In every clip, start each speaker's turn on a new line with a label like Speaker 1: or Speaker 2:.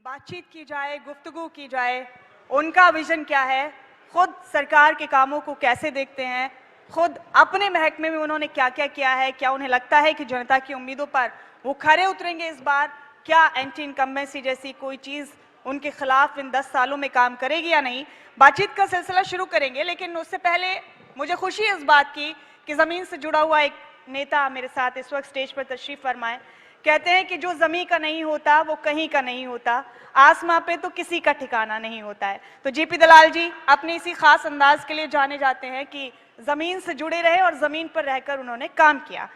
Speaker 1: बातचीत की जाए, गुफ्तगू की जाए, उनका विजन क्या है, खुद सरकार के कामों को कैसे देखते हैं, खुद अपने महकमे में उन्होंने क्या क्या किया है, क्या उन्हें लगता है कि जनता की उम्मीदों पर वो खरे उतरेंगे इस बार, क्या एंटी इनकम्बेंसी जैसी कोई चीज़ उनके खिलाफ इन 10 सालों में काम करेगी या नहीं। बातचीत का सिलसिला शुरू करेंगे, लेकिन उससे पहले मुझे खुशी है इस बात की कि ज़मीन से जुड़ा हुआ एक नेता मेरे साथ इस वक्त स्टेज पर तशरीफ़ फरमाएं। कहते हैं कि जो ज़मीं का नहीं होता वो कहीं का नहीं होता, आसमां पे तो किसी का ठिकाना नहीं होता है। तो जेपी दलाल जी अपने इसी खास अंदाज के लिए जाने जाते हैं कि ज़मीन से जुड़े रहे और ज़मीन पर रहकर उन्होंने काम किया।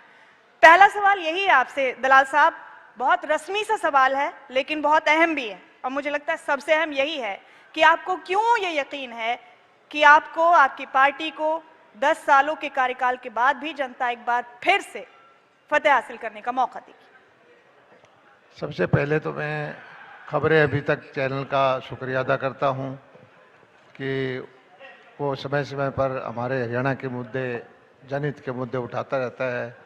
Speaker 1: पहला सवाल यही है आपसे दलाल साहब, बहुत रस्मी सा सवाल है लेकिन बहुत अहम भी है, और मुझे लगता है सबसे अहम यही है कि आपको क्यों ये यकीन है कि आपको, आपकी पार्टी को 10 सालों के कार्यकाल के बाद भी जनता एक बार फिर से फतेह हासिल करने का मौका देगी।
Speaker 2: सबसे पहले तो मैं खबरें अभी तक चैनल का शुक्रिया अदा करता हूं कि वो समय समय पर हमारे हरियाणा के मुद्दे, जनहित के मुद्दे उठाता रहता है,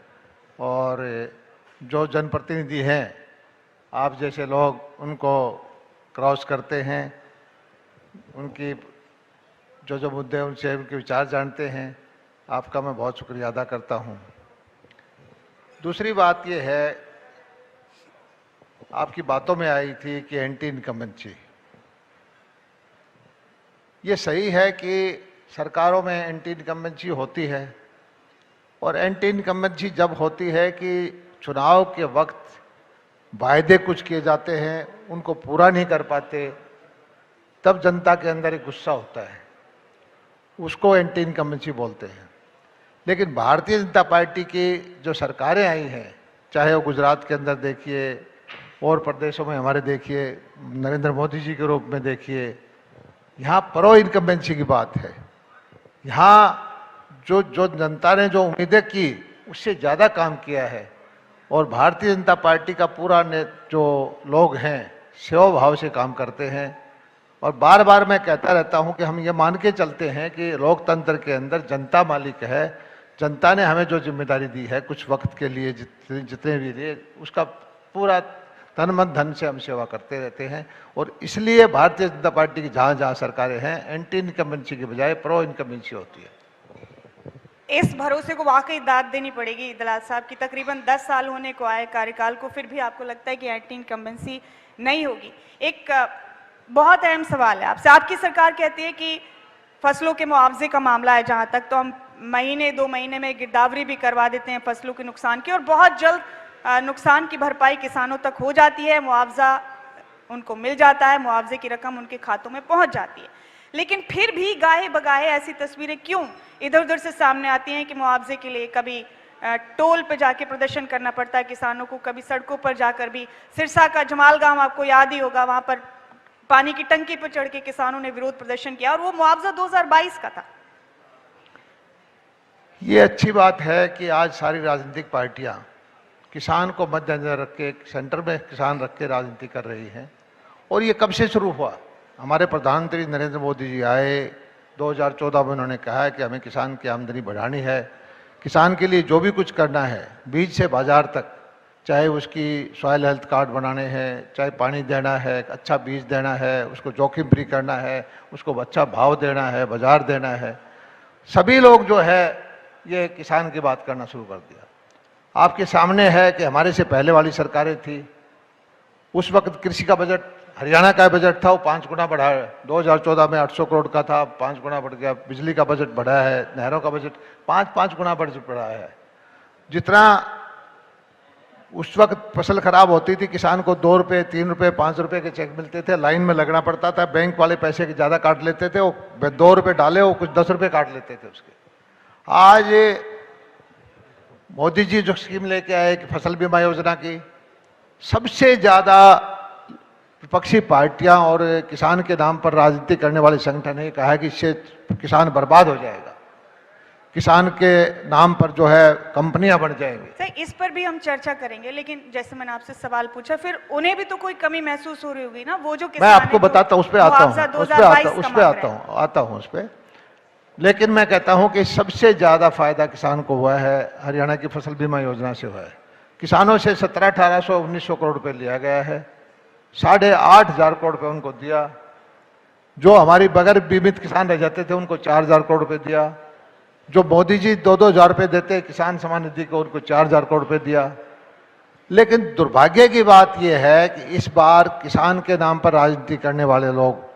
Speaker 2: और जो जनप्रतिनिधि हैं आप जैसे लोग उनको क्रॉस करते हैं, उनकी जो मुद्दे उनसे उनके विचार जानते हैं, आपका मैं बहुत शुक्रिया अदा करता हूं। दूसरी बात ये है, आपकी बातों में आई थी कि एंटी इनकम्बेंसी। ये सही है कि सरकारों में एंटी इनकम्बेंसी होती है, और एंटी इनकम्बेंसी जब होती है कि चुनाव के वक्त वायदे कुछ किए जाते हैं, उनको पूरा नहीं कर पाते, तब जनता के अंदर एक गुस्सा होता है, उसको एंटी इनकम्बेंसी बोलते हैं। लेकिन भारतीय जनता पार्टी की जो सरकारें आई हैं, चाहे वो गुजरात के अंदर देखिए और प्रदेशों में हमारे देखिए, नरेंद्र मोदी जी के रूप में देखिए, यहाँ प्रो इनकम्बेंसी की बात है। यहाँ जो जनता ने जो उम्मीदें की उससे ज़्यादा काम किया है, और भारतीय जनता पार्टी का पूरा जो लोग हैं सेवा भाव से काम करते हैं। और बार बार मैं कहता रहता हूँ कि हम ये मान के चलते हैं कि लोकतंत्र के अंदर जनता मालिक है, जनता ने हमें जो जिम्मेदारी दी है कुछ वक्त के लिए, जितने भी लिए, उसका पूरा तन मन धन से हम सेवा करते रहते हैं। और इसलिए भारतीय जनता पार्टी की जहाँ जहाँ सरकारें हैं, एंटी इनकम्बेंसी की बजाय प्रो इनकम्बेंसी होती है।
Speaker 1: इस भरोसे को वाकई दाद देनी पड़ेगी दलाल साहब की, तकरीबन 10 साल होने को आए कार्यकाल को, फिर भी आपको लगता है कि एंटी इनकम्बेंसी नहीं होगी। एक बहुत अहम सवाल है आपसे, आपकी सरकार कहती है कि फसलों के मुआवजे का मामला है जहाँ तक, तो हम महीने 2 महीने में गिरदावरी भी करवा देते हैं फसलों के नुकसान की, और बहुत जल्द नुकसान की भरपाई किसानों तक हो जाती है, मुआवजा उनको मिल जाता है, मुआवजे की रकम उनके खातों में पहुंच जाती है। लेकिन फिर भी गाहे बगाहे ऐसी तस्वीरें क्यों इधर उधर से सामने आती हैं कि मुआवजे के लिए कभी टोल पे जाके प्रदर्शन करना पड़ता है किसानों को, कभी सड़कों पर जाकर भी। सिरसा का जमाल गांव आपको याद ही होगा, वहां पर पानी की टंकी पर चढ़ के किसानों ने विरोध प्रदर्शन किया, और वो मुआवजा 2022 का था।
Speaker 2: ये अच्छी बात है कि आज सारी राजनीतिक पार्टियां किसान को मद्देनजर रख के, सेंटर में किसान रख के राजनीति कर रही हैं। और ये कब से शुरू हुआ? हमारे प्रधानमंत्री नरेंद्र मोदी जी आए 2014 में, उन्होंने कहा है कि हमें किसान की आमदनी बढ़ानी है, किसान के लिए जो भी कुछ करना है, बीज से बाजार तक, चाहे उसकी सॉइल हेल्थ कार्ड बनाने हैं, चाहे पानी देना है, अच्छा बीज देना है, उसको जोखिम फ्री करना है, उसको अच्छा भाव देना है, बाजार देना है, सभी लोग जो है ये किसान की बात करना शुरू कर दिया। आपके सामने है कि हमारे से पहले वाली सरकारें थी, उस वक्त कृषि का बजट, हरियाणा का बजट था, वो 5 गुना बढ़ा है। 2014 में 800 करोड़ का था, 5 गुना बढ़ गया। बिजली का बजट बढ़ा है, नहरों का बजट 5-5 गुना बढ़ा है। जितना उस वक्त फसल खराब होती थी, किसान को 2 रुपये, 3 रुपये, 5 रुपये के चेक मिलते थे, लाइन में लगना पड़ता था, बैंक वाले पैसे के ज़्यादा काट लेते थे, वो 2 रुपये डाले वो कुछ 10 रुपये काट लेते थे उसके। आज मोदी जी जो स्कीम लेके आए कि फसल बीमा योजना की, सबसे ज़्यादा विपक्षी पार्टियां और किसान के नाम पर राजनीति करने वाले संगठन ने कहा है कि इससे किसान बर्बाद हो जाएगा, किसान के नाम पर जो है कंपनियां बन जाएंगी।
Speaker 1: सर, इस पर भी हम चर्चा करेंगे, लेकिन जैसे मैंने आपसे सवाल पूछा, फिर उन्हें भी तो कोई कमी महसूस हो रही होगी ना, वो जो किसान,
Speaker 2: मैं आपको बताता हूँ, उस पर आता हूँ, उस पर। लेकिन मैं कहता हूं कि सबसे ज़्यादा फायदा किसान को हुआ है हरियाणा की फसल बीमा योजना से हुआ है। किसानों से 1700, 1800, 1900 करोड़ रुपए लिया गया है, 8,500 करोड़ रुपए उनको दिया। जो हमारी बगैर बीमित किसान रह जाते थे उनको 4,000 करोड़ रुपए दिया। जो मोदी जी 2-2 हजार रुपए देते किसान सम्मान निधि को, उनको 4,000 करोड़ रुपए दिया। लेकिन दुर्भाग्य की बात यह है कि इस बार किसान के नाम पर राजनीति करने वाले लोग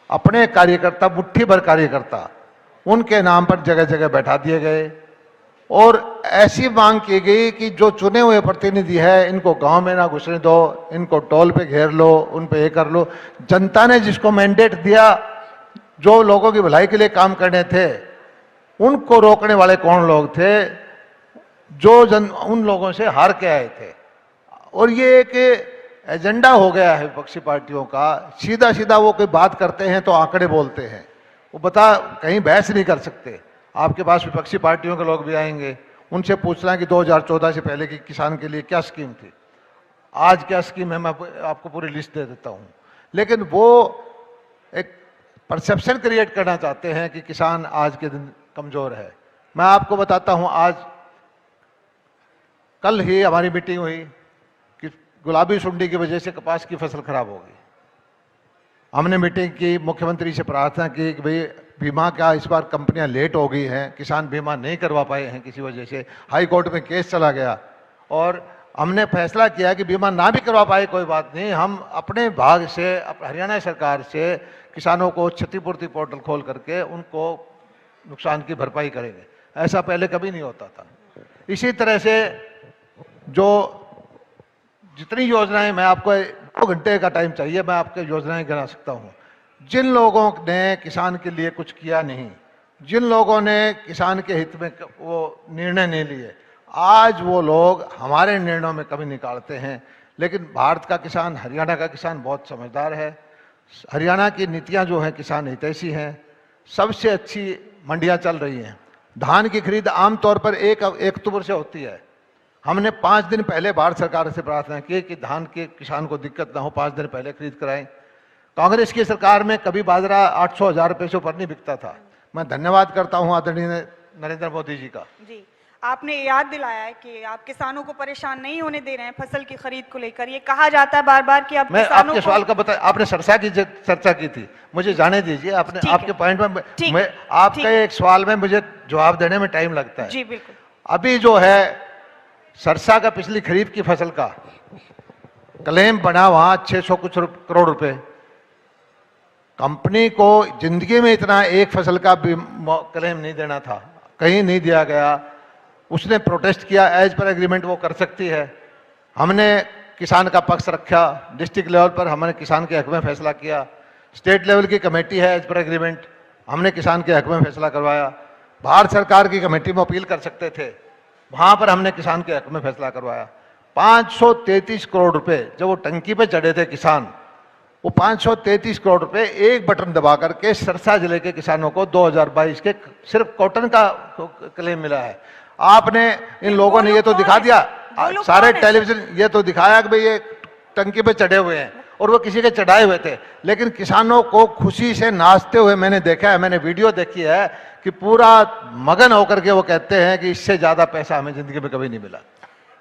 Speaker 2: अपने कार्यकर्ता, मुट्ठी भर कार्यकर्ता, उनके नाम पर जगह जगह बैठा दिए गए और ऐसी मांग की गई कि जो चुने हुए प्रतिनिधि है इनको गांव में ना घुसने दो, इनको टोल पे घेर लो, उन पे ये कर लो। जनता ने जिसको मैंडेट दिया, जो लोगों की भलाई के लिए काम करने थे, उनको रोकने वाले कौन लोग थे? जो उन लोगों से हार के आए थे। और ये एक एजेंडा हो गया है विपक्षी पार्टियों का। सीधा सीधा वो कोई बात करते हैं तो आंकड़े बोलते हैं, वो बता कहीं बहस नहीं कर सकते। आपके पास विपक्षी पार्टियों के लोग भी आएंगे, उनसे पूछना है कि 2014 से पहले की किसान के लिए क्या स्कीम थी, आज क्या स्कीम है, मैं आपको पूरी लिस्ट दे देता हूं। लेकिन वो एक परसेप्शन क्रिएट करना चाहते हैं कि किसान आज के दिन कमजोर है। मैं आपको बताता हूं, आज कल ही हमारी मीटिंग हुई कि गुलाबी सुंडी की वजह से कपास की फसल खराब होगी। हमने मीटिंग की, मुख्यमंत्री से प्रार्थना की कि भाई बीमा का इस बार कंपनियां लेट हो गई हैं, किसान बीमा नहीं करवा पाए हैं किसी वजह से, हाई कोर्ट में केस चला गया और हमने फैसला किया कि बीमा ना भी करवा पाए कोई बात नहीं, हम अपने भाग से हरियाणा सरकार से किसानों को क्षतिपूर्ति पोर्टल खोल करके उनको नुकसान की भरपाई करेंगे। ऐसा पहले कभी नहीं होता था। इसी तरह से जो जितनी योजनाएं, मैं आपको 2 घंटे का टाइम चाहिए, मैं आपको योजनाएं गिना सकता हूं। जिन लोगों ने किसान के लिए कुछ किया नहीं, जिन लोगों ने किसान के हित में वो निर्णय नहीं लिए, आज वो लोग हमारे निर्णयों में कमी निकालते हैं। लेकिन भारत का किसान, हरियाणा का किसान बहुत समझदार है। हरियाणा की नीतियां जो हैं किसान हितैषी हैं। सबसे अच्छी मंडियां चल रही हैं। धान की खरीद आमतौर पर 1 अक्टूबर से होती है। हमने 5 दिन पहले भारत सरकार से प्रार्थना की कि धान के किसान को दिक्कत ना हो, 5 दिन पहले खरीद कराएं। कांग्रेस की सरकार में कभी बाजरा 800,000 रुपए से ऊपर नहीं बिकता था। मैं धन्यवाद करता हूं आदरणीय नरेंद्र मोदी जी का।
Speaker 1: जी, आपने याद दिलाया है कि आप किसानों को परेशान नहीं होने दे रहे हैं फसल की खरीद को लेकर। ये कहा जाता है बार बार कि अब
Speaker 2: मैं
Speaker 1: किसानों
Speaker 2: आपके सवाल का बता, आपने सरसा की चर्चा की थी, मुझे जाने दीजिए। आपने आपके पॉइंट में मैं आपका एक सवाल में मुझे जवाब देने में टाइम लगता है।
Speaker 1: जी बिल्कुल।
Speaker 2: अभी जो है सरसा का पिछली खरीफ की फसल का क्लेम बना वहां 600 कुछ करोड़ रुपए। कंपनी को जिंदगी में इतना एक फसल का क्लेम नहीं देना था, कहीं नहीं दिया गया। उसने प्रोटेस्ट किया, एज पर एग्रीमेंट वो कर सकती है। हमने किसान का पक्ष रखा, डिस्ट्रिक्ट लेवल पर हमने किसान के हक में फैसला किया। स्टेट लेवल की कमेटी है एज पर एग्रीमेंट, हमने किसान के हक में फैसला करवाया। भारत सरकार की कमेटी में अपील कर सकते थे, वहां पर हमने किसान के हक में फैसला करवाया। 533 करोड़ रुपए जब वो टंकी पे चढ़े थे किसान, वो 533 करोड़ रुपए एक बटन दबा करके सरसा जिले के किसानों को 2022 के सिर्फ कॉटन का क्लेम मिला है। आपने इन लोगों ने ये तो दिखा दिया, सारे टेलीविजन ये तो दिखाया कि भाई ये टंकी पे चढ़े हुए हैं और वो किसी के चढ़ाए हुए थे, लेकिन किसानों को खुशी से नाचते हुए मैंने देखा है, मैंने वीडियो देखी है कि पूरा मगन होकर के वो कहते हैं कि इससे ज्यादा पैसा हमें जिंदगी में कभी नहीं मिला।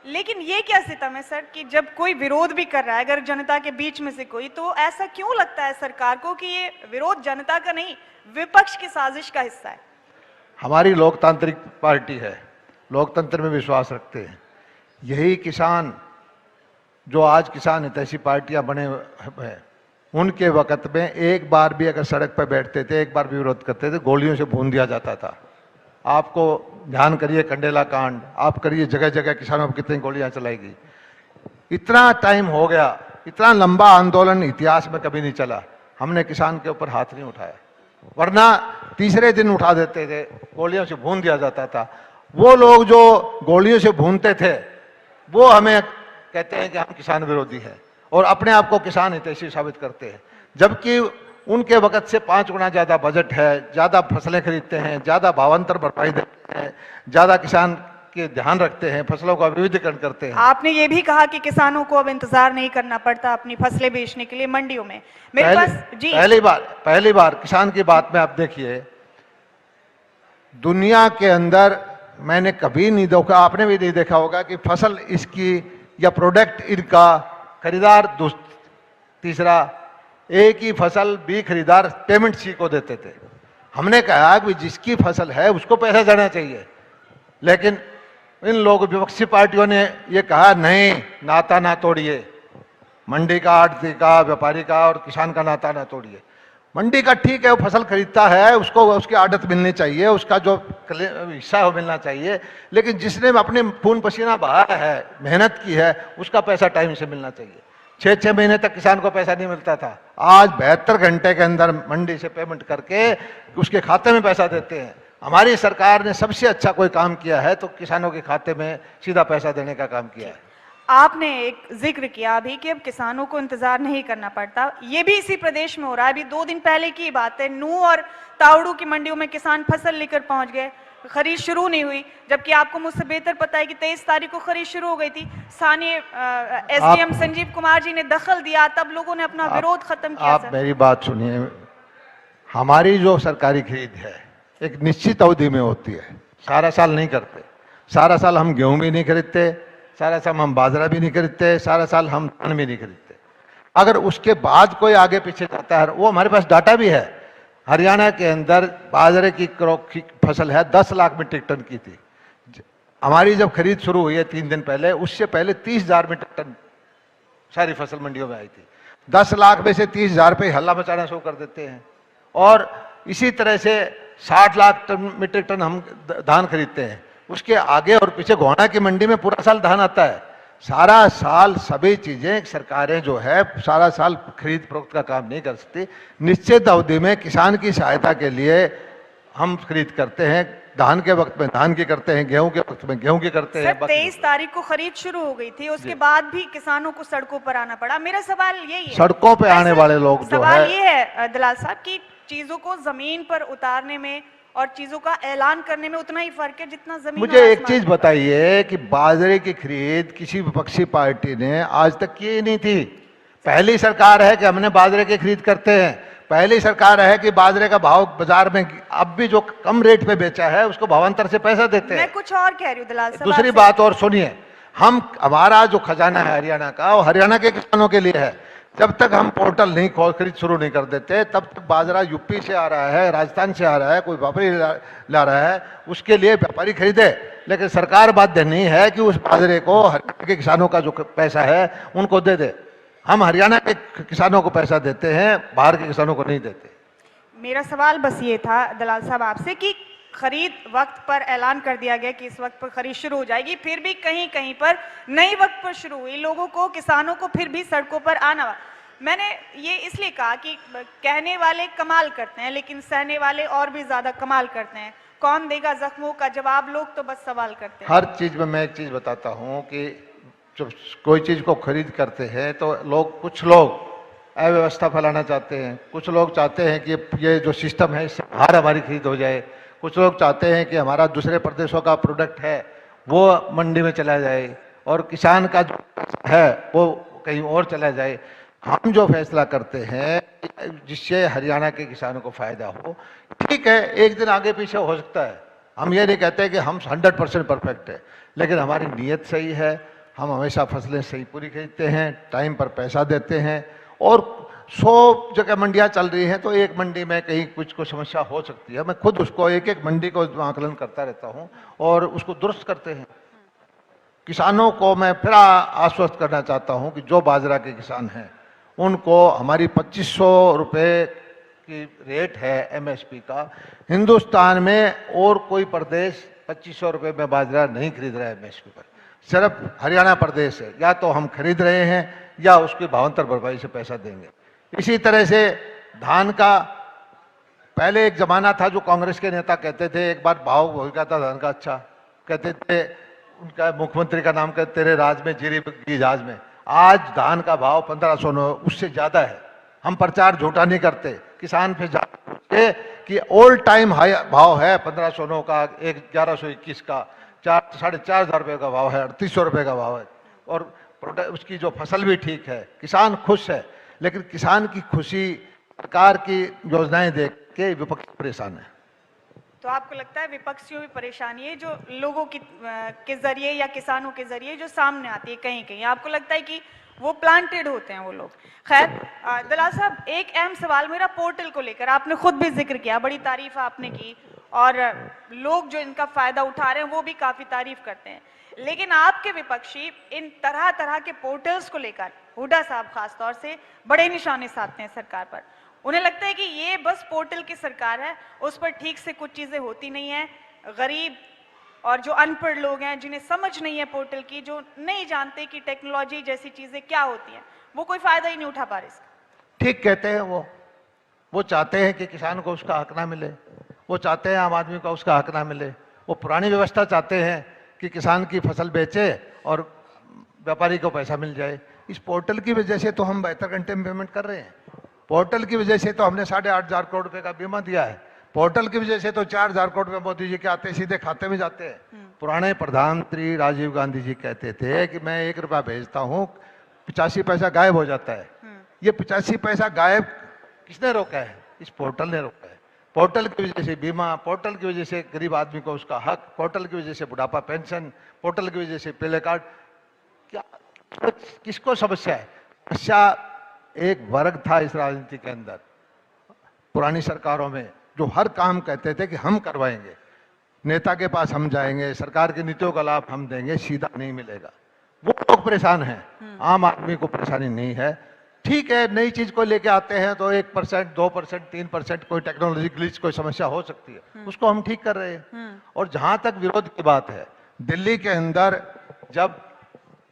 Speaker 1: लेकिन ये क्या सितम है सर कि जब कोई विरोध भी कर रहा है, अगर जनता के बीच में से कोई, तो ऐसा क्यों लगता है सरकार को कि ये विरोध जनता का नहीं, विपक्ष की साजिश का हिस्सा है? हमारी
Speaker 2: लोकतांत्रिक पार्टी है, लोकतंत्र में विश्वास रखते हैं। यही किसान जो आज किसान हितैषी पार्टियां बने हैं, उनके वक्त में एक बार भी अगर सड़क पर बैठते थे, एक बार भी विरोध करते थे, गोलियों से भून दिया जाता था। आपको ध्यान करिए कंडेला कांड, आप करिए जगह जगह किसानों पर कितनी गोलियां चलाएगी। इतना टाइम हो गया, इतना लंबा आंदोलन इतिहास में कभी नहीं चला, हमने किसान के ऊपर हाथ नहीं उठाया, वरना तीसरे दिन उठा देते थे, गोलियों से भून दिया जाता था। वो लोग जो गोलियों से भूनते थे वो हमें कहते हैं कि हम किसान विरोधी हैं और अपने आप को किसान हितैषी साबित करते हैं, जबकि उनके वक्त से 5 गुना ज्यादा बजट है, ज्यादा फसलें खरीदते हैं, ज्यादा भावांतर भरपाई देते हैं, ज्यादा किसान के ध्यान रखते हैं, फसलों का विविधीकरण करते हैं।
Speaker 1: आपने ये भी कहा कि किसानों को अब इंतजार नहीं करना पड़ता अपनी फसलें बेचने के लिए मंडियों में। मेरे पास जी
Speaker 2: पहली बार किसान की बात में आप देखिए, दुनिया के अंदर मैंने कभी नहीं देखा, आपने भी नहीं देखा होगा कि फसल इसकी या प्रोडक्ट इनका खरीदार तीसरा, एक ही फसल भी खरीदार पेमेंट सी को देते थे। हमने कहा कि जिसकी फसल है उसको पैसा देना चाहिए, लेकिन इन लोग विपक्षी पार्टियों ने ये कहा नहीं, नाता ना तोड़िए, मंडी का, आड़ती का, व्यापारी का और किसान का नाता ना तोड़िए। मंडी का ठीक है, वो फसल खरीदता है, उसको उसकी आड़त मिलनी चाहिए, उसका जो हिस्सा वो मिलना चाहिए, लेकिन जिसने अपने खून पसीना बहाया है, मेहनत की है, उसका पैसा टाइम से मिलना चाहिए। 6-6 महीने तक किसान को पैसा नहीं मिलता था, आज 72 घंटे के अंदर मंडी से पेमेंट करके उसके खाते में पैसा देते हैं। हमारी सरकार ने सबसे अच्छा कोई काम किया है तो किसानों के खाते में सीधा पैसा देने का काम किया है।
Speaker 1: आपने एक जिक्र किया अभी कि अब किसानों को इंतजार नहीं करना पड़ता, ये भी इसी प्रदेश में हो रहा है। अभी 2 दिन पहले की बात है, नूह और तावड़ू की मंडियों में किसान फसल लेकर पहुंच गए, खरीद शुरू नहीं हुई, जबकि आपको मुझसे बेहतर पता है कि 23 तारीख को खरीद शुरू हो गई थी। स्थानीय एसडीएम संजीव कुमार जी ने दखल दिया, तब लोगों ने अपना विरोध खत्म किया।
Speaker 2: आप मेरी बात सुनिए, हमारी जो सरकारी खरीद है एक निश्चित अवधि में होती है, सारा साल नहीं करते। सारा साल हम गेहूं भी नहीं खरीदते, सारा साल हम बाजरा भी नहीं खरीदते, सारा साल हम धान भी नहीं खरीदते। अगर उसके बाद कोई आगे पीछे जाता है, वो हमारे पास डाटा भी है। हरियाणा के अंदर बाजरे की क्रॉप की फसल है 10 लाख मीट्रिक टन की थी। हमारी जब खरीद शुरू हुई है 3 दिन पहले, उससे पहले 30,000 मीट्रिक टन सारी फसल मंडियों में आई थी। 10 लाख में से 30,000 पे हल्ला मचाना शुरू कर देते हैं। और इसी तरह से 60 लाख टन मीट्रिक टन हम धान खरीदते हैं, उसके आगे और पीछे गोहाना की मंडी में पूरा साल धान आता है। सारा साल सभी चीजें सरकारें जो है सारा साल खरीद फरोख्त का काम नहीं कर सकती। निश्चित अवधि में किसान की सहायता के लिए हम खरीद करते हैं, धान के वक्त में धान की करते हैं, गेहूं के वक्त में गेहूं की करते हैं।
Speaker 1: 23 तारीख को खरीद शुरू हो गई थी, उसके बाद भी किसानों को सड़कों पर आना पड़ा। मेरा सवाल यही है,
Speaker 2: सड़कों पे आने वाले लोग जो
Speaker 1: सवाल
Speaker 2: है,
Speaker 1: ये है दलाल साहब की चीजों को जमीन पर उतारने में और चीजों का ऐलान करने में उतना ही फर्क है जितना जमीन।
Speaker 2: मुझे एक चीज बताइए कि बाजरे की खरीद किसी विपक्षी पार्टी ने आज तक की नहीं थी। पहली सरकार है कि हमने बाजरे की खरीद करते हैं, पहली सरकार है कि बाजरे का भाव बाजार में अब भी जो कम रेट पे बेचा है उसको भावांतर से पैसा देते हैं।
Speaker 1: मैं कुछ और कह रही हूँ दलाल साहब।
Speaker 2: दूसरी बात और सुनिए, हमारा जो खजाना है हरियाणा का, वो हरियाणा के किसानों के लिए है। जब तक हम पोर्टल नहीं खोल खरीद शुरू नहीं कर देते, तब तक बाजरा यूपी से आ रहा है, राजस्थान से आ रहा है, कोई व्यापारी ला रहा है, उसके लिए व्यापारी खरीदे, लेकिन सरकार बाध्य नहीं है कि उस बाजरे को हरियाणा के किसानों का जो पैसा है उनको दे दे। हम हरियाणा के किसानों को पैसा देते हैं, बाहर के किसानों को नहीं देते।
Speaker 1: मेरा सवाल बस ये था दलाल साहब आपसे कि खरीद वक्त पर ऐलान कर दिया गया कि इस वक्त पर खरीद शुरू हो जाएगी, फिर भी कहीं कहीं पर नई वक्त पर शुरू हुई, लोगों को, किसानों को फिर भी सड़कों पर आना। मैंने ये इसलिए कहा कि कहने वाले कमाल करते हैं लेकिन सहने वाले और भी ज्यादा कमाल करते हैं। कौन देगा जख्मों का जवाब, लोग तो बस सवाल करते हैं।
Speaker 2: हर चीज में मैं एक चीज बताता हूं कि जब कोई चीज को खरीद करते हैं तो कुछ लोग अव्यवस्था फैलाना चाहते हैं, कुछ लोग चाहते हैं कि ये जो सिस्टम है इससे बाहर हमारी खरीद हो जाए, कुछ लोग चाहते हैं कि हमारा दूसरे प्रदेशों का प्रोडक्ट है वो मंडी में चला जाए और किसान का जो है वो कहीं और चला जाए। हम जो फैसला करते हैं जिससे हरियाणा के किसानों को फायदा हो, ठीक है, एक दिन आगे पीछे हो सकता है, हम ये नहीं कहते कि हम 100% परफेक्ट है, लेकिन हमारी नीयत सही है। हम हमेशा फसलें सही पूरी खरीदते हैं, टाइम पर पैसा देते हैं। और 100 जगह मंडियां चल रही हैं तो एक मंडी में कहीं कुछ समस्या हो सकती है, मैं खुद उसको एक एक मंडी को आकलन करता रहता हूं और उसको दुरुस्त करते हैं। किसानों को मैं फिर आश्वस्त करना चाहता हूं कि जो बाजरा के किसान हैं उनको हमारी 2500 रुपये की रेट है एमएसपी का, हिंदुस्तान में और कोई प्रदेश 2500 रुपये में बाजरा नहीं खरीद रहा है एमएसपी पर, सिर्फ हरियाणा प्रदेश है। या तो हम खरीद रहे हैं या उसकी भावांतर भरपाई से पैसा देंगे। इसी तरह से धान का पहले एक जमाना था जो कांग्रेस के नेता कहते थे, एक बार भाव हो गया था धान का, अच्छा कहते थे, उनका मुख्यमंत्री का नाम कहते तेरे राज में जीरी की जहाज में। आज धान का भाव 1509 उससे ज्यादा है। हम प्रचार झूठा नहीं करते, किसान फिर जाते कि ऑल टाइम हाई भाव है 1509 का, 1121 का, 4,500 रुपये का भाव है, 3800 रुपये का भाव है। और उसकी जो फसल भी ठीक है, किसान खुश है, लेकिन किसान की खुशी सरकार की योजनाएं देख के विपक्ष परेशान है।
Speaker 1: तो आपको लगता है विपक्षियों की परेशानी है जो लोगों की के जरिए या किसानों के जरिए जो सामने आती है कहीं कहीं, आपको लगता है कि वो प्लांटेड होते हैं वो लोग। खैर दलाल साहब, एक अहम सवाल मेरा पोर्टल को लेकर, आपने खुद भी जिक्र किया, बड़ी तारीफ आपने की और लोग जो इनका फायदा उठा रहे हैं वो भी काफी तारीफ करते हैं, लेकिन आपके विपक्षी इन तरह तरह के पोर्टल्स को लेकर, हुड्डा साहब खासतौर से, बड़े निशाने साधते हैं सरकार पर। उन्हें लगता है कि ये बस पोर्टल की सरकार है, उस पर ठीक से कुछ चीजें होती नहीं है, गरीब और जो अनपढ़ लोग हैं जिन्हें समझ नहीं है पोर्टल की, जो नहीं जानते कि टेक्नोलॉजी जैसी चीजें क्या होती हैं, वो कोई फायदा ही नहीं उठा पा रहे इसका।
Speaker 2: ठीक कहते हैं वो चाहते हैं कि किसान को उसका हक ना मिले, वो चाहते हैं आम आदमी को उसका हक ना मिले, वो पुरानी व्यवस्था चाहते हैं कि किसान की फसल बेचे और व्यापारी को पैसा मिल जाए। इस पोर्टल की वजह से तो हम 72 घंटे में पेमेंट कर रहे हैं, पोर्टल की वजह से तो हमने 8,500 करोड़ रुपए का बीमा दिया है, पोर्टल की वजह से तो 4,000 करोड़ रुपए मोदी जी के आते सीधे खाते में जाते हैं। पुराने प्रधानमंत्री राजीव गांधी जी कहते थे कि मैं 1 रुपया भेजता हूँ 85 पैसा गायब हो जाता है। ये 85 पैसा गायब किसने रोका है? इस पोर्टल ने रोका है। पोर्टल की वजह से बीमा, पोर्टल की वजह से गरीब आदमी को उसका हक, पोर्टल की वजह से बुढ़ापा पेंशन, पोर्टल की वजह से पीले कार्ड। क्या किसको समस्या है? समस्या एक वर्ग था इस राजनीति के अंदर, पुरानी सरकारों में, जो हर काम कहते थे कि हम करवाएंगे, नेता के पास हम जाएंगे, सरकार की नीतियों का लाभ हम देंगे, सीधा नहीं मिलेगा। वो लोग परेशान हैं, आम आदमी को परेशानी नहीं है। ठीक है, नई चीज को लेके आते हैं तो 1%, 2%, 3% कोई टेक्नोलॉजी ग्लिच, कोई समस्या हो सकती है, उसको हम ठीक कर रहे हैं। और जहां तक विरोध की बात है, दिल्ली के अंदर जब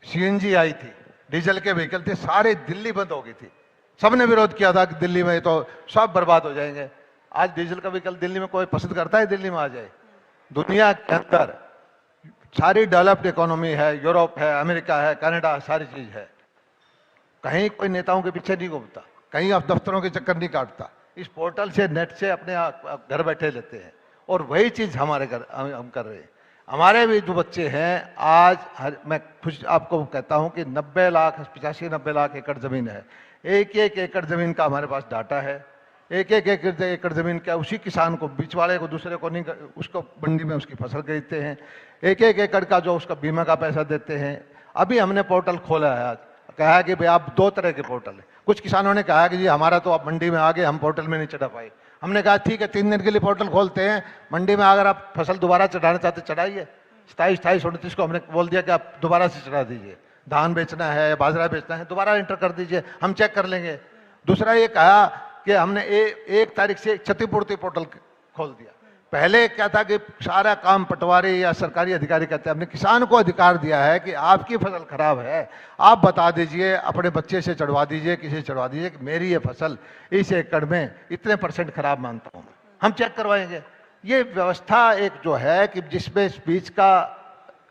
Speaker 2: सीएनजी आई थी, डीजल के व्हीकल थे, सारे दिल्ली बंद हो गई थी, सबने विरोध किया था कि दिल्ली में तो सब बर्बाद हो जाएंगे। आज डीजल का व्हीकल दिल्ली में कोई पसंद करता है दिल्ली में आ जाए? दुनिया के अंदर सारी डेवलप्ड इकोनॉमी है, यूरोप है, अमेरिका है, कनाडा, सारी चीज है। कहीं कोई नेताओं के पीछे नहीं घूमता, कहीं आप दफ्तरों के चक्कर नहीं काटता, इस पोर्टल से, नेट से अपने घर बैठे लेते हैं। और वही चीज हमारे घर हम कर रहे हैं। हमारे भी जो बच्चे हैं आज, मैं खुश आपको कहता हूं कि 90 लाख 85-90 लाख एकड़ जमीन है, एक एक एकड़ जमीन का हमारे पास डाटा है। एक एक एकड़ जमीन का उसी किसान को, बीच वाले को, दूसरे को नहीं, उसको मंडी में उसकी फसल खरीदते हैं। एक एक एकड़ का जो उसका बीमा का पैसा देते हैं। अभी हमने पोर्टल खोला है, आज कहा कि भाई आप 2 तरह के पोर्टल है। कुछ किसानों ने कहा कि जी हमारा तो आप मंडी में आ गए, हम पोर्टल में नहीं चढ़ा पाए। हमने कहा ठीक है, 3 दिन के लिए पोर्टल खोलते हैं, मंडी में अगर आप फसल दोबारा चढ़ाना चाहते चढ़ाइए। 27-28-29 को हमने बोल दिया कि आप दोबारा से चढ़ा दीजिए, धान बेचना है, बाजरा बेचना है, दोबारा एंटर कर दीजिए, हम चेक कर लेंगे। दूसरा ये कहा कि हमने 1 तारीख से क्षतिपूर्ति पोर्टल खोल दिया। पहले क्या था कि सारा काम पटवारी या सरकारी अधिकारी करते हैं, हमने किसान को अधिकार दिया है कि आपकी फसल खराब है, आप बता दीजिए, अपने बच्चे से चढ़वा दीजिए, किसी से चढ़वा दीजिए कि मेरी ये फसल इस एकड़ में इतने % खराब मानता हूँ, हम चेक करवाएंगे। ये व्यवस्था एक जो है कि जिसमें बीच का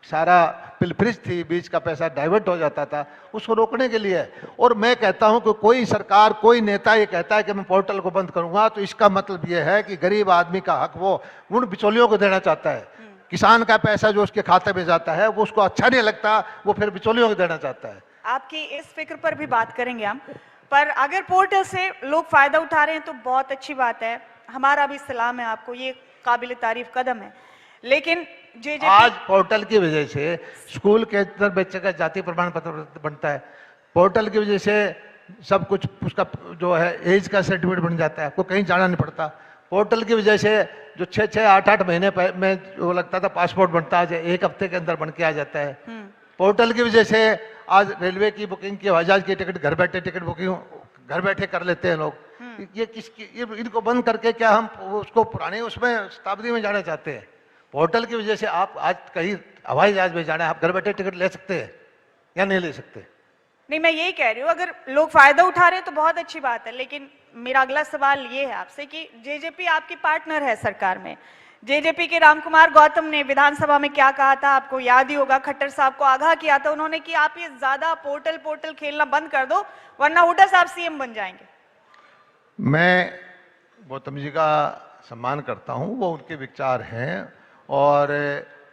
Speaker 2: सारा पिलफिज थी, बीच का पैसा डाइवर्ट हो जाता था, उसको रोकने के लिए। और मैं कहता हूं कि कोई सरकार, कोई नेता ये कहता है कि मैं पोर्टल को बंद करूंगा, तो इसका मतलब ये है कि गरीब आदमी का हक वो उन बिचौलियों को देना चाहता है। किसान का पैसा जो उसके खाते में जाता है वो उसको अच्छा नहीं लगता, वो फिर बिचौलियों को देना चाहता है।
Speaker 1: आपकी इस फिक्र पर भी बात करेंगे हम, पर अगर पोर्टल से लोग फायदा उठा रहे हैं तो बहुत अच्छी बात है, हमारा भी सलाम है आपको, ये काबिल तारीफ कदम है। लेकिन
Speaker 2: आज पोर्टल की वजह से स्कूल के अंदर बच्चे का जाति प्रमाण पत्र बनता है, पोर्टल की वजह से सब कुछ उसका जो है एज का सर्टिफिकेट बन जाता है, आपको कहीं जाना नहीं पड़ता। पोर्टल की वजह से जो 6-6, 8-8 महीने में जो लगता था पासपोर्ट बनता है, 1 हफ्ते के अंदर बन के आ जाता है। पोर्टल की वजह से आज रेलवे की बुकिंग की, हवाई जहाज की टिकट, घर बैठे टिकट बुकिंग घर बैठे कर लेते हैं लोग। ये इनको बंद करके क्या हम उसको पुराने उसमें शताब्दी में जाना चाहते हैं? पोर्टल की वजह से आप आज कहीं हवाई जहाज में जाना है, आप घर बैठे टिकट ले सकते हैं या नहीं ले सकते?
Speaker 1: नहीं, मैं यही कह रही हूँ, अगर लोग फायदा उठा रहे हैं तो बहुत अच्छी बात है। लेकिन मेरा अगला सवाल ये है आपसे कि जेजेपी आपकी पार्टनर है सरकार में, जेजेपी के रामकुमार गौतम ने विधानसभा में क्या कहा था आपको याद ही होगा, खट्टर साहब को आगाह किया था उन्होंने कि आप ये ज्यादा पोर्टल खेलना बंद कर दो वरना हुड्डा साहब सीएम बन जाएंगे।
Speaker 2: मैं गौतम जी का सम्मान करता हूँ, वो उनके विचार हैं और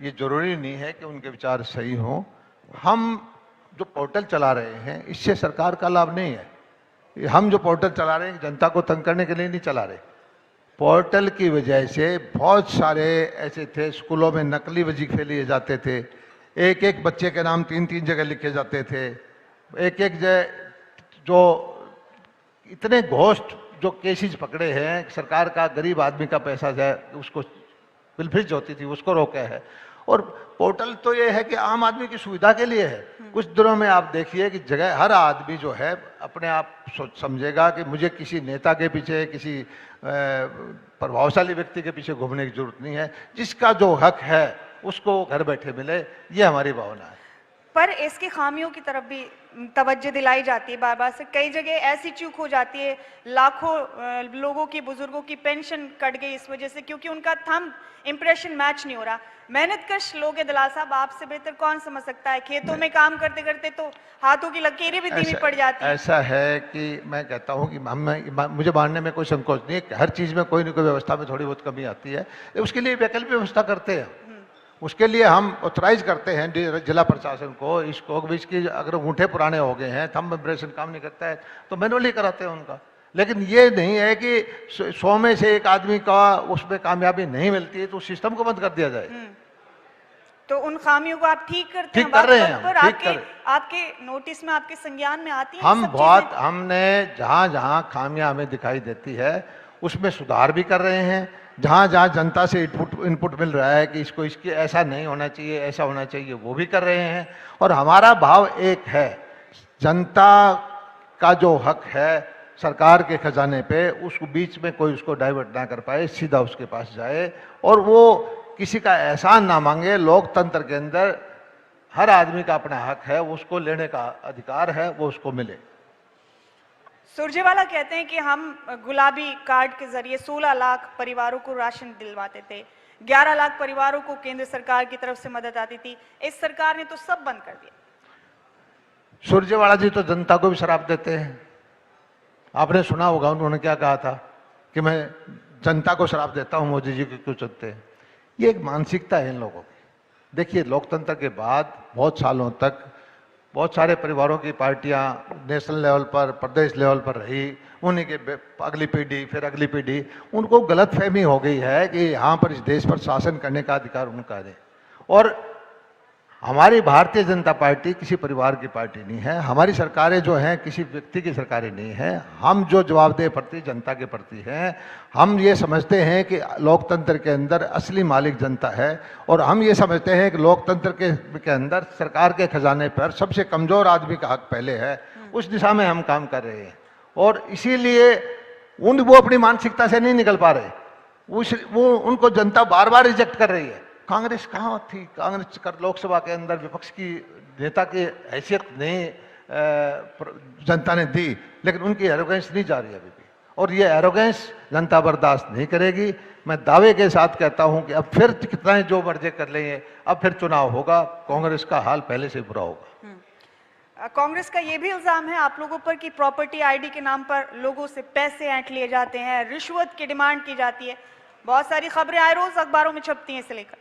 Speaker 2: ये जरूरी नहीं है कि उनके विचार सही हों। हम जो पोर्टल चला रहे हैं इससे सरकार का लाभ नहीं है। हम जो पोर्टल चला रहे हैं जनता को तंग करने के लिए नहीं चला रहे। पोर्टल की वजह से बहुत सारे ऐसे थे, स्कूलों में नकली वजीफे लिए जाते थे, एक बच्चे के नाम 3-3 जगह लिखे जाते थे, एक एक जो इतने घोस्ट जो केसेस पकड़े हैं, सरकार का गरीब आदमी का पैसा जो है उसको बिलफिज होती थी उसको रोका है। और पोर्टल तो ये है कि आम आदमी की सुविधा के लिए है। कुछ दिनों में आप देखिए कि जगह हर आदमी जो है अपने आप समझेगा कि मुझे किसी नेता के पीछे, किसी प्रभावशाली व्यक्ति के पीछे घूमने की जरूरत नहीं है। जिसका जो हक है उसको घर बैठे मिले, ये हमारी भावना है।
Speaker 1: पर इसकी खामियों की तरफ भी तवज्जो दिलाई जाती है बार बार से। कई जगह ऐसी चूक हो जाती है, लाखों लोगों की, बुजुर्गों की पेंशन कट गई इस वजह से, क्योंकि उनका थंब इंप्रेशन मैच नहीं हो रहा। मेहनतकश लोग हैं दलाल साहब, आपसे बेहतर कौन समझ सकता है। खेतों में काम करते करते तो हाथों की लकीरें भी धीमी पड़ जाती है।
Speaker 2: ऐसा है कि मैं कहता हूँ कि मुझे मानने में कोई संकोच नहीं है। हर चीज़ में कोई ना कोई व्यवस्था में थोड़ी बहुत कमी आती है, उसके लिए वैकल्पिक व्यवस्था करते हैं। उसके लिए हम ऑथराइज करते हैं जिला प्रशासन को, इसको भी इसकी अगर अंगूठे पुराने हो गए हैं, थंब इंप्रेशन काम नहीं करता है तो मैनुअली कराते हैं उनका। लेकिन ये नहीं है कि 100 में से एक आदमी का उसमें कामयाबी नहीं मिलती है तो सिस्टम को बंद कर दिया जाए।
Speaker 1: तो उन खामियों को आप ठीक करते हैं?
Speaker 2: ठीक कर रहे हैं,
Speaker 1: पर
Speaker 2: ठीक कर
Speaker 1: आपके नोटिस में, आपके संज्ञान में आती है
Speaker 2: हमने जहां जहां खामियां हमें दिखाई देती है उसमें सुधार भी कर रहे हैं। जहां जहां जनता से इनपुट मिल रहा है कि इसको इसकी ऐसा नहीं होना चाहिए, ऐसा होना चाहिए, वो भी कर रहे हैं। और हमारा भाव एक है, जनता का जो हक है सरकार के खजाने पे, उसको बीच में कोई उसको डाइवर्ट ना कर पाए, सीधा उसके पास जाए और वो किसी का एहसान ना मांगे। लोकतंत्र के अंदर हर आदमी का अपना हक है, उसको लेने का अधिकार है, वो उसको मिले।
Speaker 1: सुरजेवाला कहते हैं कि हम गुलाबी कार्ड के जरिए 16 लाख परिवारों को राशन दिलवाते थे, 11 लाख परिवारों को केंद्र सरकार की तरफ से मदद आती थी। इस सरकार ने तो सब बंद कर दिया।
Speaker 2: सुरजेवाला जी तो जनता को भी शराब देते हैं। आपने सुना होगा उन्होंने क्या कहा था कि मैं जनता को शराब देता हूं, मोदी जी को क्यों चुनते हैं। ये एक मानसिकता है इन लोगों की। देखिए, लोकतंत्र के बाद बहुत सालों तक बहुत सारे परिवारों की पार्टियां नेशनल लेवल पर, प्रदेश लेवल पर रही, उन्हीं के अगली पीढ़ी फिर अगली पीढ़ी, उनको गलतफहमी हो गई है कि यहाँ पर इस देश पर शासन करने का अधिकार उनका है। और हमारी भारतीय जनता पार्टी किसी परिवार की पार्टी नहीं है, हमारी सरकारें जो हैं किसी व्यक्ति की सरकारें नहीं है। हम जो जवाबदेह प्रति जनता के प्रति हैं, हम ये समझते हैं कि लोकतंत्र के अंदर असली मालिक जनता है और हम ये समझते हैं कि लोकतंत्र के अंदर सरकार के खजाने पर सबसे कमजोर आदमी का हक पहले है। उस दिशा में हम काम कर रहे हैं और इसीलिए वो अपनी मानसिकता से नहीं निकल पा रहे। वो उनको जनता बार बार रिजेक्ट कर रही है। कांग्रेस कहाँ थी? कांग्रेस लोकसभा के अंदर विपक्ष की नेता की हैसियत नहीं जनता ने दी, लेकिन उनकी एरोगेंस नहीं जा रही अभी भी, और ये एरोगेंस जनता बर्दाश्त नहीं करेगी। मैं दावे के साथ कहता हूं कि अब फिर कितना जो मर्जी कर लेंगे, अब फिर चुनाव होगा, कांग्रेस का हाल पहले से बुरा होगा।
Speaker 1: कांग्रेस का ये भी इल्जाम है आप लोगों पर कि प्रॉपर्टी आईडी के नाम पर लोगों से पैसे ऐंठ लिए जाते हैं, रिश्वत की डिमांड की जाती है। बहुत सारी खबरें आए रोज अखबारों में छपती हैं इसे लेकर।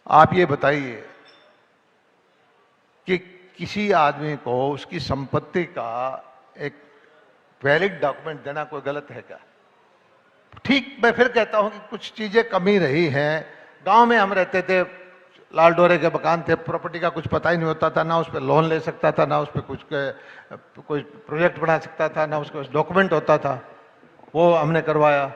Speaker 2: आप ये बताइए कि किसी आदमी को उसकी संपत्ति का एक वैलिड डॉक्यूमेंट देना कोई गलत है क्या? ठीक, मैं फिर कहता हूं कि कुछ चीजें कमी रही हैं। गांव में हम रहते थे, लाल डोरे के मकान थे, प्रॉपर्टी का कुछ पता ही नहीं होता था, ना उस पर लोन ले सकता था, ना उस पर कोई प्रोजेक्ट बना सकता था, ना उसका डॉक्यूमेंट होता था, वो हमने करवाया।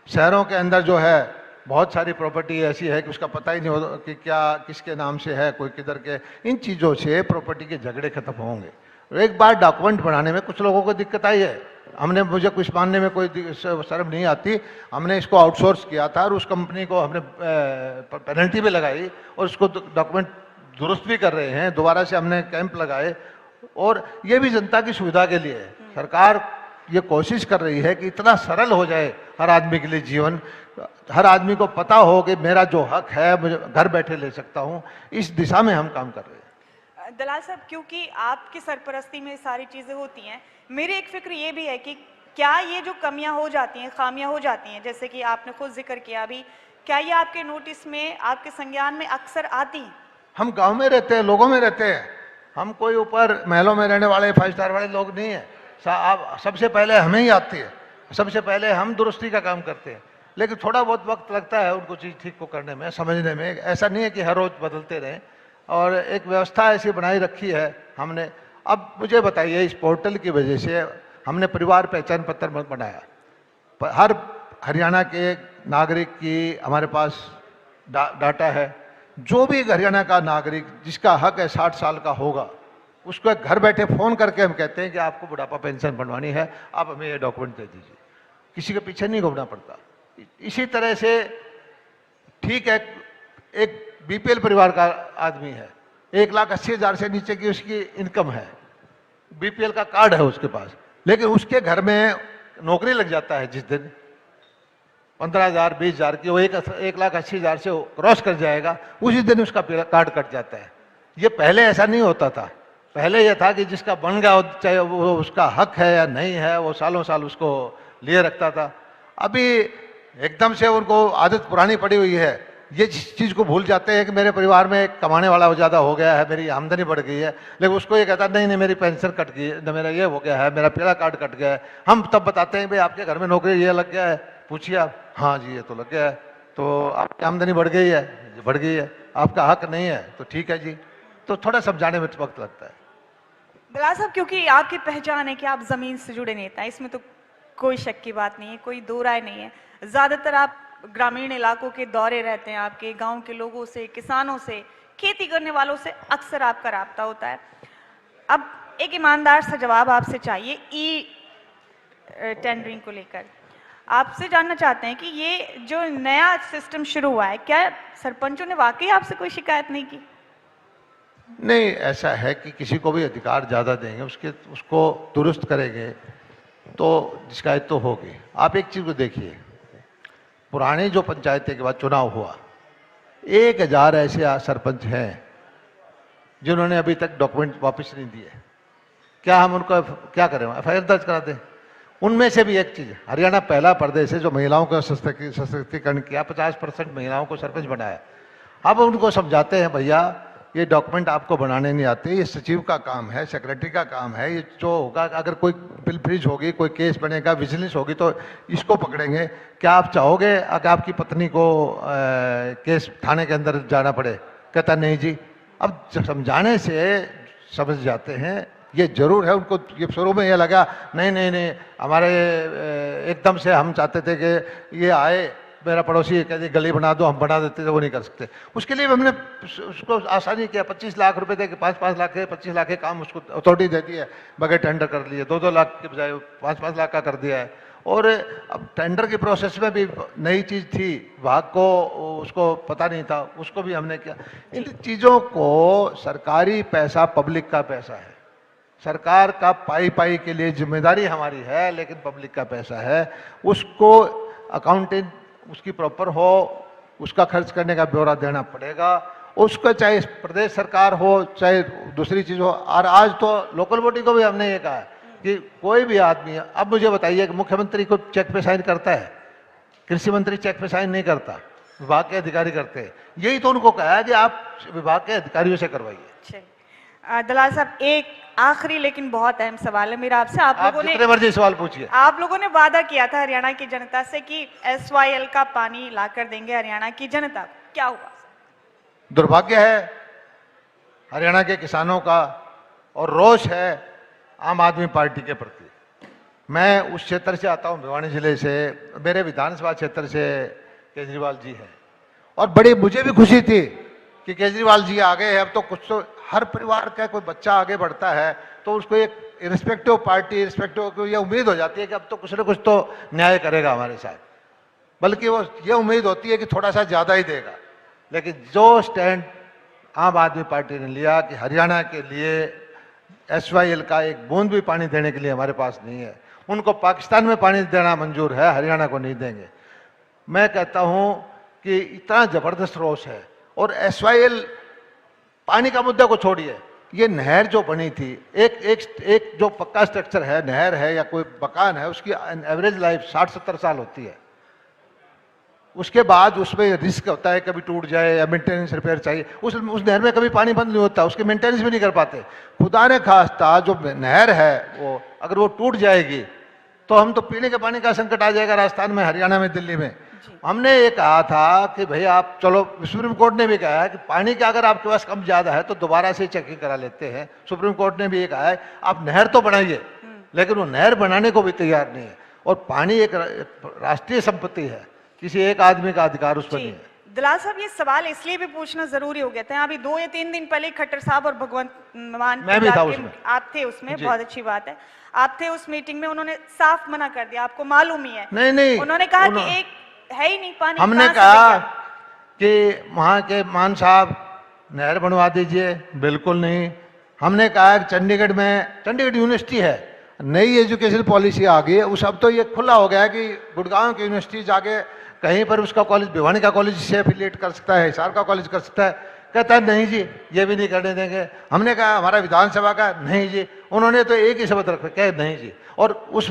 Speaker 2: शहरों के अंदर जो है बहुत सारी प्रॉपर्टी ऐसी है कि उसका पता ही नहीं होता कि क्या किसके नाम से है, कोई किधर के। इन चीज़ों से प्रॉपर्टी के झगड़े खत्म होंगे। एक बार डॉक्यूमेंट बनाने में कुछ लोगों को दिक्कत आई है, मुझे कुछ मानने में कोई शर्म नहीं आती। हमने इसको आउटसोर्स किया था और उस कंपनी को हमने पेनल्टी भी लगाई और उसको डॉक्यूमेंट दुरुस्त भी कर रहे हैं। दोबारा से हमने कैंप लगाए और ये भी जनता की सुविधा के लिए है। सरकार ये कोशिश कर रही है कि इतना सरल हो जाए हर आदमी के लिए जीवन, हर आदमी को पता हो कि मेरा जो हक है मुझे घर बैठे ले सकता हूं। इस दिशा में हम काम कर रहे हैं।
Speaker 1: दलाल साहब, क्योंकि आपकी सरपरस्ती में सारी चीजें होती हैं, मेरी एक फिक्र ये भी है कि क्या ये जो कमियां हो जाती हैं, खामियां हो जाती हैं, जैसे कि आपने खुद जिक्र किया अभी, क्या ये आपके नोटिस में, आपके संज्ञान में अक्सर आती हैं?
Speaker 2: हम गांव में रहते हैं, लोगों में रहते हैं, हम कोई ऊपर महलों में रहने वाले 5 स्टार वाले लोग नहीं है। सबसे पहले हमें ही आती है, सबसे पहले हम दुरुस्ती का काम करते हैं। लेकिन थोड़ा बहुत वक्त लगता है उनको चीज़ ठीक को करने में, समझने में। ऐसा नहीं है कि हर रोज बदलते रहें, और एक व्यवस्था ऐसी बनाई रखी है हमने। अब मुझे बताइए, इस पोर्टल की वजह से हमने परिवार पहचान पत्र बनाया, हर हरियाणा के नागरिक की हमारे पास डाटा है। जो भी हरियाणा का नागरिक जिसका हक है 60 साल का होगा, उसको घर बैठे फ़ोन करके हम कहते हैं कि आपको बुढ़ापा पेंशन बनवानी है, आप हमें ये डॉक्यूमेंट दे दीजिए। किसी के पीछे नहीं घूमना पड़ता। इसी तरह से ठीक है, एक बीपीएल परिवार का आदमी है, 1,80,000 से नीचे की उसकी इनकम है, बीपीएल का कार्ड है उसके पास, लेकिन उसके घर में नौकरी लग जाता है जिस दिन 15,000 20,000 की, वो 1,80,000 से क्रॉस कर जाएगा, उसी दिन उसका कार्ड कट जाता है। ये पहले ऐसा नहीं होता था। पहले यह था कि जिसका बन गया, चाहे वो उसका हक है या नहीं है, वो सालों साल उसको लिए रखता था। अभी एकदम से उनको आदत पुरानी पड़ी हुई है, ये चीज़ को भूल जाते हैं कि मेरे परिवार में एक कमाने वाला ज़्यादा हो गया है, मेरी आमदनी बढ़ गई है, लेकिन उसको ये कहता नहीं नहीं मेरी पेंशन कट गई है, मेरा ये हो गया है, मेरा पीला कार्ड कट गया है। हम तब बताते हैं भाई आपके घर में नौकरी ये लग गया है, पूछिए आप, हाँ जी ये तो लग गया है, तो आपकी आमदनी बढ़ गई है, बढ़ गई है, आपका हक नहीं है तो ठीक है जी। तो थोड़ा समझाने में वक्त लगता है।
Speaker 1: दलाल साहब, क्योंकि आपकी पहचान है कि आप ज़मीन से जुड़े नेता हैं, इसमें तो कोई शक की बात नहीं है, कोई दो राय नहीं है। ज़्यादातर आप ग्रामीण इलाकों के दौरे रहते हैं, आपके गांव के लोगों से, किसानों से, खेती करने वालों से अक्सर आपका राब्ता होता है। अब एक ईमानदार सा जवाब आपसे चाहिए ई टेंडरिंग को लेकर। आपसे जानना चाहते हैं कि ये जो नया सिस्टम शुरू हुआ है, क्या सरपंचों ने वाकई आपसे कोई शिकायत नहीं की?
Speaker 2: नहीं, ऐसा है कि किसी को भी अधिकार ज़्यादा देंगे, उसको दुरुस्त करेंगे तो शिकायत तो होगी। आप एक चीज़ को देखिए, पुरानी जो पंचायतें के बाद चुनाव हुआ, 1,000 ऐसे सरपंच हैं जिन्होंने अभी तक डॉक्यूमेंट वापस नहीं दिए। क्या हम उनको क्या करें, एफआईआर दर्ज करा दें? उनमें से भी एक चीज़, हरियाणा पहला प्रदेश है जो महिलाओं का सशक्तिकरण किया, 50% महिलाओं को सरपंच बनाया। अब उनको समझाते हैं भैया ये डॉक्यूमेंट आपको बनाने नहीं आते, ये सचिव का काम है, सेक्रेटरी का काम है, ये जो होगा अगर कोई बिल फ्रीज होगी, कोई केस बनेगा, विजिलेंस होगी तो इसको पकड़ेंगे। क्या आप चाहोगे अगर आपकी पत्नी को केस थाने के अंदर जाना पड़े? कहता नहीं जी। अब समझाने से समझ जाते हैं। ये जरूर है, उनको ये शुरू में ये लगा नहीं नहीं नहीं हमारे एकदम से हम चाहते थे कि ये आए, मेरा पड़ोसी कहते गली बना दो, हम बना देते थे, वो नहीं कर सकते। उसके लिए हमने उसको आसानी किया, 25 लाख रुपए दे के 5-5 लाख के 25 लाख के काम उसको अथॉरिटी देती है, बगैर टेंडर कर लिए, 2-2 लाख के बजाय 5-5 लाख का कर दिया है। और अब टेंडर की प्रोसेस में भी नई चीज़ थी, विभाग को उसको पता नहीं था, उसको भी हमने किया। इन चीज़ों को, सरकारी पैसा पब्लिक का पैसा है, सरकार का पाई पाई के लिए जिम्मेदारी हमारी है, लेकिन पब्लिक का पैसा है, उसको अकाउंटिंग उसकी प्रॉपर हो, उसका खर्च करने का ब्यौरा देना पड़ेगा। उसका चाहे प्रदेश सरकार हो चाहे दूसरी चीज़ हो। और आज तो लोकल बॉडी को भी हमने ये कहा है कि कोई भी आदमी, अब मुझे बताइए कि मुख्यमंत्री को चेक पे साइन करता है, कृषि मंत्री चेक पे साइन नहीं करता, विभाग के अधिकारी करते हैं। यही तो उनको कहा है कि आप विभाग के अधिकारियों से करवाइए।
Speaker 1: दलाल साहब, एक आखिरी लेकिन बहुत अहम सवाल है मेरा आपसे। आप लोगों ने
Speaker 2: जितने मर्जी सवाल पूछिए।
Speaker 1: आप लोगों ने वादा किया था हरियाणा की जनता से कि SYL का पानी लाकर देंगे हरियाणा की जनता को, क्या हुआ?
Speaker 2: दुर्भाग्य है हरियाणा के किसानों का, और रोष है आम आदमी पार्टी के प्रति। मैं उस क्षेत्र से आता हूं, भिवानी जिले से, मेरे विधानसभा क्षेत्र से केजरीवाल जी हैं, और बड़ी मुझे भी खुशी थी कि केजरीवाल जी आ गए हैं। अब तो कुछ तो हर परिवार का कोई बच्चा आगे बढ़ता है तो उसको एक रिस्पेक्टिव पार्टी, रिस्पेक्टिव ये उम्मीद हो जाती है कि अब तो कुछ ना कुछ तो न्याय करेगा हमारे साथ, बल्कि वो ये उम्मीद होती है कि थोड़ा सा ज़्यादा ही देगा। लेकिन जो स्टैंड आम आदमी पार्टी ने लिया कि हरियाणा के लिए SYL का एक बूंद भी पानी देने के लिए हमारे पास नहीं है, उनको पाकिस्तान में पानी देना मंजूर है, हरियाणा को नहीं देंगे। मैं कहता हूँ कि इतना ज़बरदस्त रोष है। और SYL पानी का मुद्दा को छोड़िए, ये नहर जो बनी थी, एक जो पक्का स्ट्रक्चर है, नहर है या कोई मकान है, उसकी एवरेज लाइफ 60-70 साल होती है। उसके बाद उसमें रिस्क होता है कभी टूट जाए या मेंटेनेंस रिपेयर चाहिए। उस नहर में कभी पानी बंद नहीं होता, उसके मेंटेनेंस भी नहीं कर पाते। खुदा ने खास्ता जो नहर है वो अगर वो टूट जाएगी तो हम तो पीने के पानी का संकट आ जाएगा राजस्थान में, हरियाणा में, दिल्ली में। हमने ये कहा था कि भाई आप चलो, सुप्रीम कोर्ट ने भी कहा है कि पानी का अगर आपके पास कम ज्यादा है तो दोबारा से चेकिंग करा लेते हैं। सुप्रीम कोर्ट ने भी ये कहा है आप नहर तो बनाइए, लेकिन वो नहर बनाने को भी तैयार नहीं है। और पानी एक राष्ट्रीय संपत्ति है, किसी एक आदमी का अधिकार उस पर नहीं है।
Speaker 1: दलाल साहब, ये सवाल इसलिए भी पूछना जरूरी हो गया था, अभी 2 या 3 दिन पहले खट्टर साहब और भगवंत मान
Speaker 2: मैं भी था उसमें,
Speaker 1: आप थे उसमें, बहुत अच्छी बात है, आप थे उस मीटिंग में। उन्होंने साफ मना कर दिया, आपको मालूम ही है।
Speaker 2: नहीं,
Speaker 1: उन्होंने कहा कि एक है ही नहीं पानी।
Speaker 2: हमने कहा कि वहां के मान साहब नहर बनवा दीजिए, बिल्कुल नहीं। हमने कहा कि चंडीगढ़ यूनिवर्सिटी है, नई एजुकेशन पॉलिसी आ गई है, उस अब तो ये खुला हो गया है कि गुड़गांव की यूनिवर्सिटी जाके कहीं पर उसका कॉलेज, भिवानी का कॉलेज से एफिलिएट कर सकता है, हिसार का कॉलेज कर सकता है। कहता है नहीं जी, ये भी नहीं करने देंगे। हमने कहा हमारा विधानसभा का, नहीं जी। उन्होंने तो एक ही शब्द रखा, कहे नहीं जी। और उस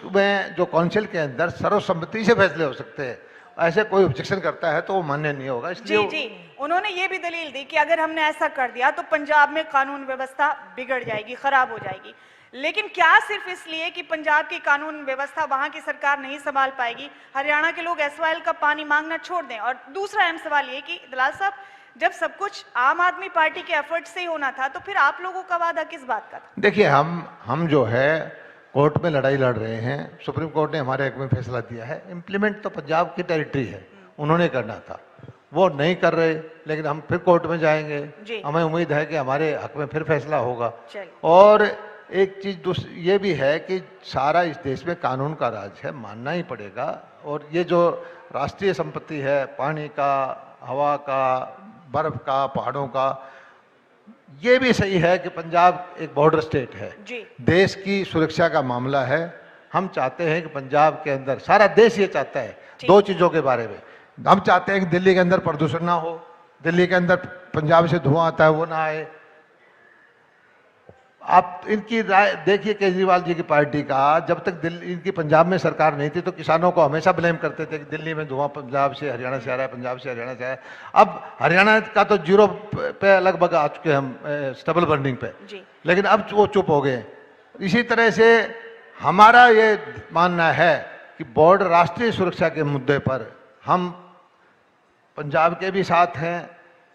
Speaker 2: में जो काउंसिल के अंदर सर्वसम्मति से फैसले हो सकते हैं, ऐसे कोई ऑब्जेक्शन करता है तो वो मान्य नहीं होगा। इसलिए
Speaker 1: जी, उन्होंने ये भी दलील दी कि अगर हमने ऐसा कर दिया तो पंजाब में कानून व्यवस्था बिगड़ जाएगी, खराब हो जाएगी। लेकिन क्या सिर्फ इसलिए कि पंजाब की कानून व्यवस्था वहां की सरकार नहीं संभाल पाएगी, हरियाणा के लोग एसवाइएल का पानी मांगना छोड़ दें? और दूसरा अहम सवाल ये कि दलाल साहब, जब सब कुछ आम आदमी पार्टी के एफर्ट से ही होना था तो फिर आप लोगों का वादा किस बात का था?
Speaker 2: देखिए, हम जो है कोर्ट में लड़ाई लड़ रहे हैं, सुप्रीम कोर्ट ने हमारे हक में फैसला दिया है, इम्प्लीमेंट तो पंजाब की टेरिटरी है, उन्होंने करना था, वो नहीं कर रहे। लेकिन हम फिर कोर्ट में जाएंगे, हमें उम्मीद है कि हमारे हक में फिर फैसला होगा। और एक चीज ये भी है कि सारा इस देश में कानून का राज है, मानना ही पड़ेगा। और ये जो राष्ट्रीय संपत्ति है, पानी का, हवा का, बर्फ का, पहाड़ों का, ये भी सही है कि पंजाब एक बॉर्डर स्टेट है, देश की सुरक्षा का मामला है। हम चाहते हैं कि पंजाब के अंदर, सारा देश ये चाहता है 2 चीजों के बारे में। हम चाहते हैं कि दिल्ली के अंदर प्रदूषण ना हो, दिल्ली के अंदर पंजाब से धुआं आता है वो ना आए। आप इनकी राय देखिए, केजरीवाल जी की पार्टी का, जब तक दिल्ली इनकी पंजाब में सरकार नहीं थी तो किसानों को हमेशा ब्लेम करते थे कि दिल्ली में धुआं पंजाब से हरियाणा से आ रहा है, पंजाब से हरियाणा से आ रहा है। अब हरियाणा का तो 0 पे लगभग आ चुके हम स्टबल बर्निंग पे, लेकिन अब वो चुप हो गए। इसी तरह से हमारा ये मानना है कि बॉर्डर, राष्ट्रीय सुरक्षा के मुद्दे पर हम पंजाब के भी साथ हैं,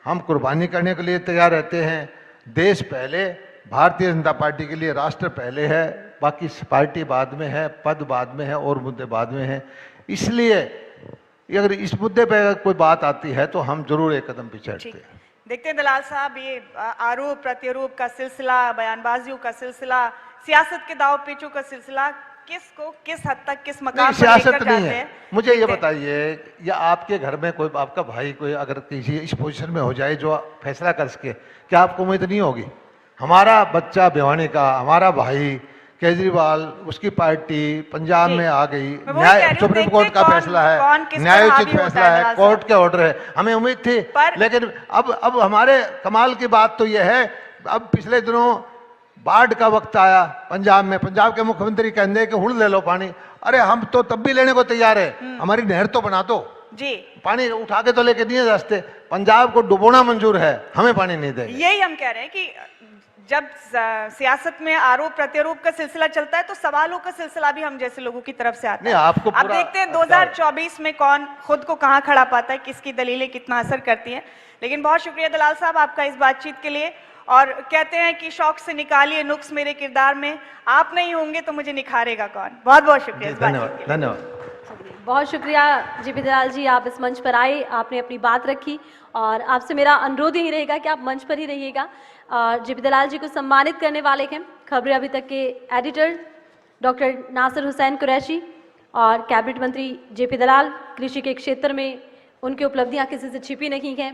Speaker 2: हम कुर्बानी करने के लिए तैयार रहते हैं। देश पहले, भारतीय जनता पार्टी के लिए राष्ट्र पहले है, बाकी पार्टी बाद में है, पद बाद में है और मुद्दे बाद में है। इसलिए अगर इस मुद्दे पे कोई बात आती है तो हम जरूर एक कदम पीछे हटते हैं।
Speaker 1: देखते हैं दलाल साहब, ये आरोप प्रत्यारोप का सिलसिला, बयानबाजियों का सिलसिला, सियासत के दाव पेचों का सिलसिला किसको किस हद तक किस मकाम पर
Speaker 2: सियासत नहीं है। मुझे ये बताइए, या आपके घर में कोई, आपका भाई कोई अगर किसी इस पोजीशन में हो जाए जो फैसला कर सके, क्या आपको उम्मीद नहीं होगी? हमारा बच्चा भिवानी का, हमारा भाई केजरीवाल, उसकी पार्टी पंजाब में आ गई, न्याय सुप्रीम कोर्ट का फैसला है, न्यायोचित फैसला है, कोर्ट के ऑर्डर है, हमें उम्मीद थी। लेकिन अब हमारे कमाल की बात तो यह है, अब पिछले दिनों बाढ़ का वक्त आया पंजाब में, पंजाब के मुख्यमंत्री कहते हैं कि हुण ले लो पानी। अरे हम तो तब भी लेने को तैयार है, हमारी नहर तो बना दो
Speaker 1: जी,
Speaker 2: पानी उठा के तो लेके नहीं रास्ते। पंजाब को डुबोना मंजूर है, हमें पानी नहीं देंगे।
Speaker 1: यही हम कह रहे हैं कि जब सियासत में आरोप प्रत्यारोप का सिलसिला चलता है तो सवालों का सिलसिला भी हम जैसे लोगों की तरफ से आता है।
Speaker 2: आपको
Speaker 1: अब देखते हैं 2024 में कौन खुद को कहां खड़ा पाता है, किसकी दलीलें कितना असर करती हैं। लेकिन बहुत शुक्रिया दलाल साहब आपका इस बातचीत के लिए। और कहते हैं कि शौक से निकालिए नुक्स मेरे किरदार में, आप नहीं होंगे तो मुझे निखारेगा कौन। बहुत बहुत शुक्रिया।
Speaker 2: धन्यवाद, धन्यवाद।
Speaker 3: बहुत शुक्रिया जेपी दलाल जी, आप इस मंच पर आए, आपने अपनी बात रखी और आपसे मेरा अनुरोध ही रहेगा कि आप मंच पर ही रहिएगा। जेपी दलाल जी को सम्मानित करने वाले हैं खबरें अभी तक के एडिटर डॉक्टर नासिर हुसैन कुरैशी और कैबिनेट मंत्री जेपी दलाल। कृषि के क्षेत्र में उनकी उपलब्धियां किसी से छिपी नहीं हैं।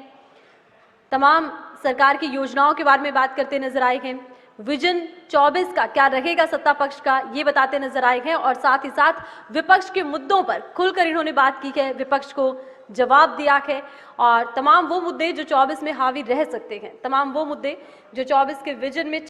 Speaker 3: तमाम सरकार की योजनाओं के बारे में बात करते नजर आए हैं। विजन 24 का क्या रहेगा सत्ता पक्ष का, ये बताते नजर आए हैं और साथ ही साथ विपक्ष के मुद्दों पर खुलकर इन्होंने बात की है, विपक्ष को जवाब दिया है और तमाम वो मुद्दे जो 24 में हावी रह सकते हैं, तमाम वो मुद्दे जो 24 के विजन में